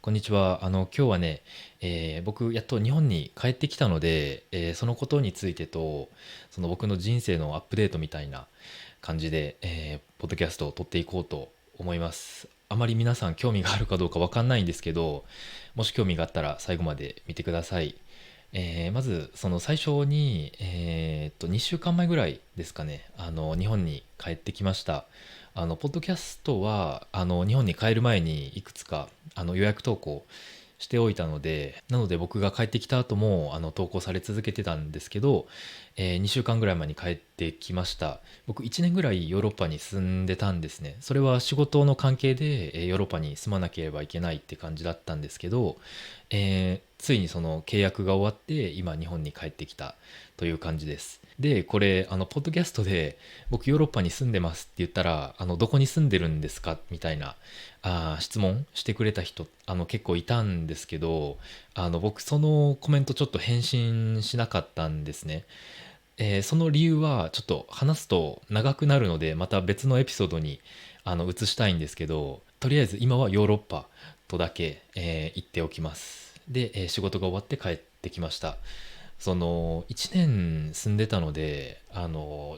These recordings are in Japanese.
こんにちは。今日はね、僕、やっと日本に帰ってきたので、そのことについてと、その僕の人生のアップデートみたいな感じで、ポッドキャストを撮っていこうと思います。あまり皆さん興味があるかどうかわかんないんですけど、もし興味があったら最後まで見てください。まず、その最初に、2週間前ぐらいですかね、日本に帰ってきました。ポッドキャストは、日本に帰る前にいくつか、予約投稿しておいたので、なので僕が帰ってきた後も、投稿され続けてたんですけど、2週間ぐらい前に帰ってきました。僕1年ぐらいヨーロッパに住んでたんですね。それは仕事の関係で、ヨーロッパに住まなければいけないって感じだったんですけど、ついにその契約が終わって今日本に帰ってきたという感じです。で、これポッドキャストで僕ヨーロッパに住んでますって言ったらどこに住んでるんですかみたいな質問してくれた人結構いたんですけど、僕そのコメントちょっと返信しなかったんですね。その理由はちょっと話すと長くなるのでまた別のエピソードに移したいんですけど、とりあえず今はヨーロッパとだけ、言っておきます。で、仕事が終わって帰ってきました。その1年住んでたので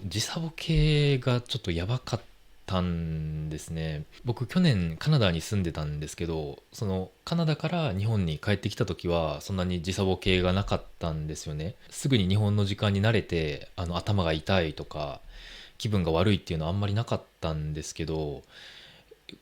時差ボケがちょっとやばかったんですね。僕去年カナダに住んでたんですけど、そのカナダから日本に帰ってきた時はそんなに時差ボケがなかったんですよね。すぐに日本の時間に慣れて頭が痛いとか気分が悪いっていうのはあんまりなかったんですけど、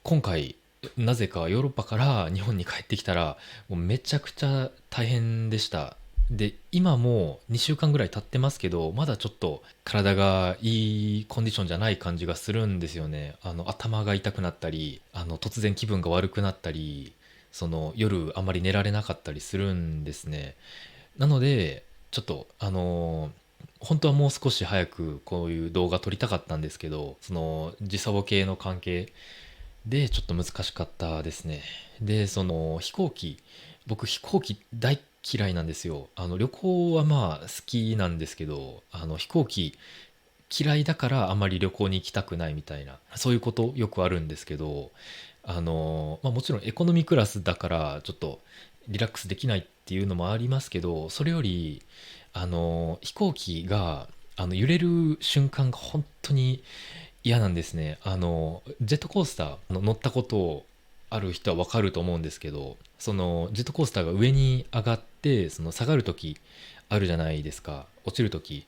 今回なぜかヨーロッパから日本に帰ってきたらもうめちゃくちゃ大変でした。で今もう2週間ぐらい経ってますけどまだちょっと体がいいコンディションじゃない感じがするんですよね。頭が痛くなったり突然気分が悪くなったり、その夜あまり寝られなかったりするんですね。なのでちょっと本当はもう少し早くこういう動画撮りたかったんですけど、その時差ボケの関係で、ちょっと難しかったですね。で、その飛行機、僕飛行機大嫌いなんですよ。旅行はまあ好きなんですけど、飛行機嫌いだからあまり旅行に行きたくないみたいな、そういうことよくあるんですけど、もちろんエコノミークラスだからちょっとリラックスできないっていうのもありますけど、それより、飛行機が、揺れる瞬間が本当に嫌なんですね。ジェットコースター乗ったことある人はわかると思うんですけど、そのジェットコースターが上に上がってその下がるときあるじゃないですか。落ちるとき、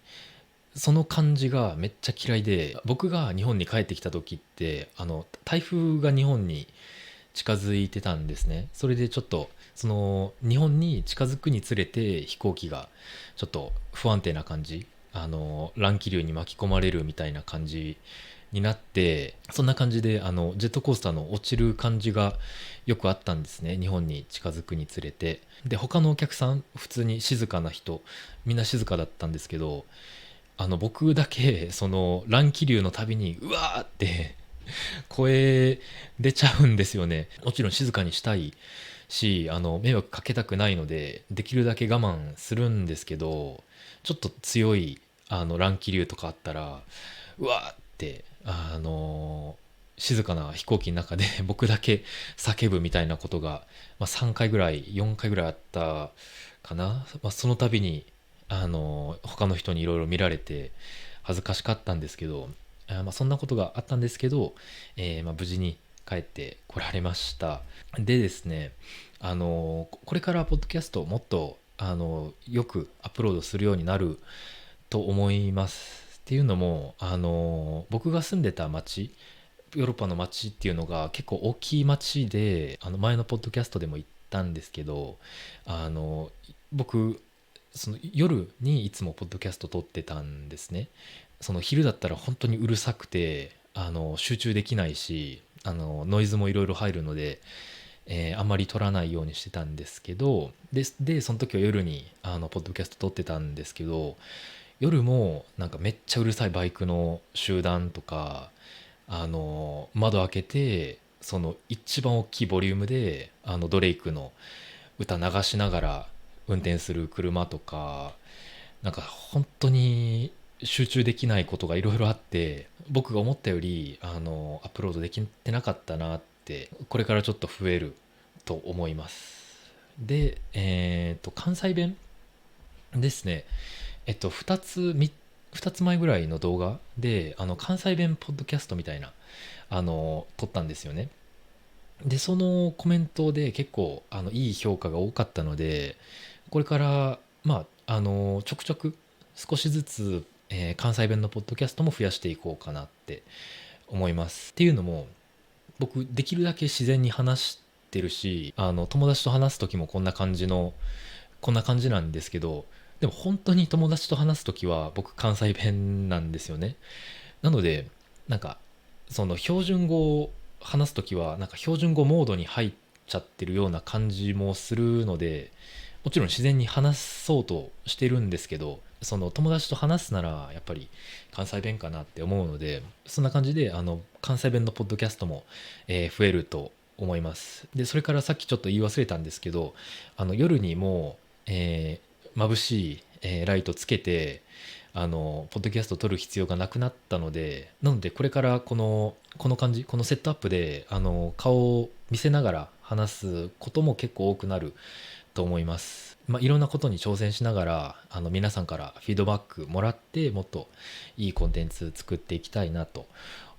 その感じがめっちゃ嫌いで、僕が日本に帰ってきた時って台風が日本に近づいてたんですね。それでちょっとその日本に近づくにつれて飛行機がちょっと不安定な感じ、乱気流に巻き込まれるみたいな感じになって、そんな感じでジェットコースターの落ちる感じがよくあったんですね、日本に近づくにつれて。で他のお客さん普通に静かな人、みんな静かだったんですけど、僕だけその乱気流のたびにうわーって声出ちゃうんですよね。もちろん静かにしたいし、迷惑かけたくないのでできるだけ我慢するんですけど、ちょっと強い乱気流とかあったらうわーって静かな飛行機の中で僕だけ叫ぶみたいなことが、3回ぐらい4回ぐらいあったかな。その度に他の人にいろいろ見られて恥ずかしかったんですけど、そんなことがあったんですけど、無事に帰ってこられました。でですね、これからポッドキャストをもっとよくアップロードするようになると思います。っていうのも僕が住んでた町、ヨーロッパの街っていうのが結構大きい街で、前のポッドキャストでも言ったんですけど、あの僕その夜にいつもポッドキャスト撮ってたんですね。その昼だったら本当にうるさくて集中できないし、ノイズもいろいろ入るので、あんまり撮らないようにしてたんですけど、でその時は夜にポッドキャスト撮ってたんですけど、夜もなんかめっちゃうるさいバイクの集団とか、窓開けてその一番大きいボリュームでドレイクの歌流しながら運転する車とか、なんか本当に集中できないことがいろいろあって、僕が思ったよりアップロードできてなかったなって、これからちょっと増えると思います。で、関西弁ですね。2つ前ぐらいの動画で、関西弁ポッドキャストみたいな、撮ったんですよね。で、そのコメントで結構、いい評価が多かったので、これから、ちょくちょく少しずつ、関西弁のポッドキャストも増やしていこうかなって思います。っていうのも、僕、できるだけ自然に話してるし、友達と話す時もこんな感じなんですけど、でも本当に友達と話す時は僕関西弁なんですよね。なので、なんか、その標準語を話す時は、なんか標準語モードに入っちゃってるような感じもするので、もちろん自然に話そうとしてるんですけど、その友達と話すならやっぱり関西弁かなって思うので、そんな感じで関西弁のポッドキャストも、増えると思います。で、それからさっきちょっと言い忘れたんですけど、夜にもう、眩しい、ライトつけて、ポッドキャストを撮る必要がなくなったので、なのでこれからこの感じ、このセットアップで、顔を見せながら話すことも結構多くなると思います。いろんなことに挑戦しながら、皆さんからフィードバックもらって、もっといいコンテンツ作っていきたいなと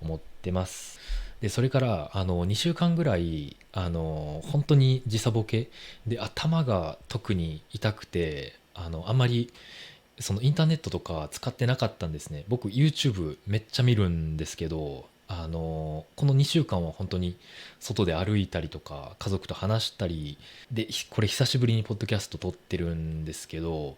思ってます。で、それから、2週間ぐらい、本当に時差ボケで、頭が特に痛くて、あんまり、そのインターネットとか使ってなかったんですね。僕 YouTube めっちゃ見るんですけど、この2週間は本当に外で歩いたりとか家族と話したりで、これ久しぶりにポッドキャスト撮ってるんですけど、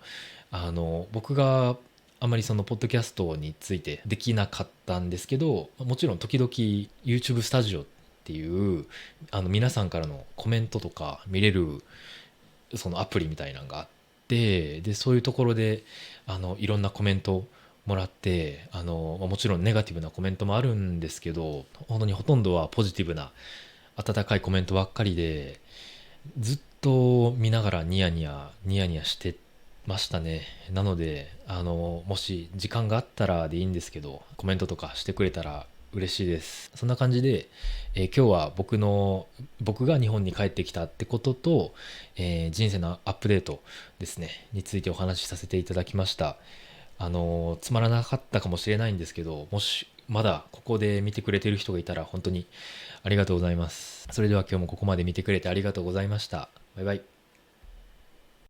僕があまりそのポッドキャストについてできなかったんですけど、もちろん時々 YouTube スタジオっていう皆さんからのコメントとか見れるそのアプリみたいなのがあって、でそういうところでいろんなコメントもらって、もちろんネガティブなコメントもあるんですけど、本当にほとんどはポジティブな温かいコメントばっかりで、ずっと見ながらニヤニヤしてましたね。なので、もし時間があったらでいいんですけど、コメントとかしてくれたら嬉しいです。そんな感じで、今日は僕が日本に帰ってきたってことと、人生のアップデートですね、についてお話しさせていただきました。つまらなかったかもしれないんですけど、もしまだここで見てくれてる人がいたら本当にありがとうございます。それでは今日もここまで見てくれてありがとうございました。バイバイ。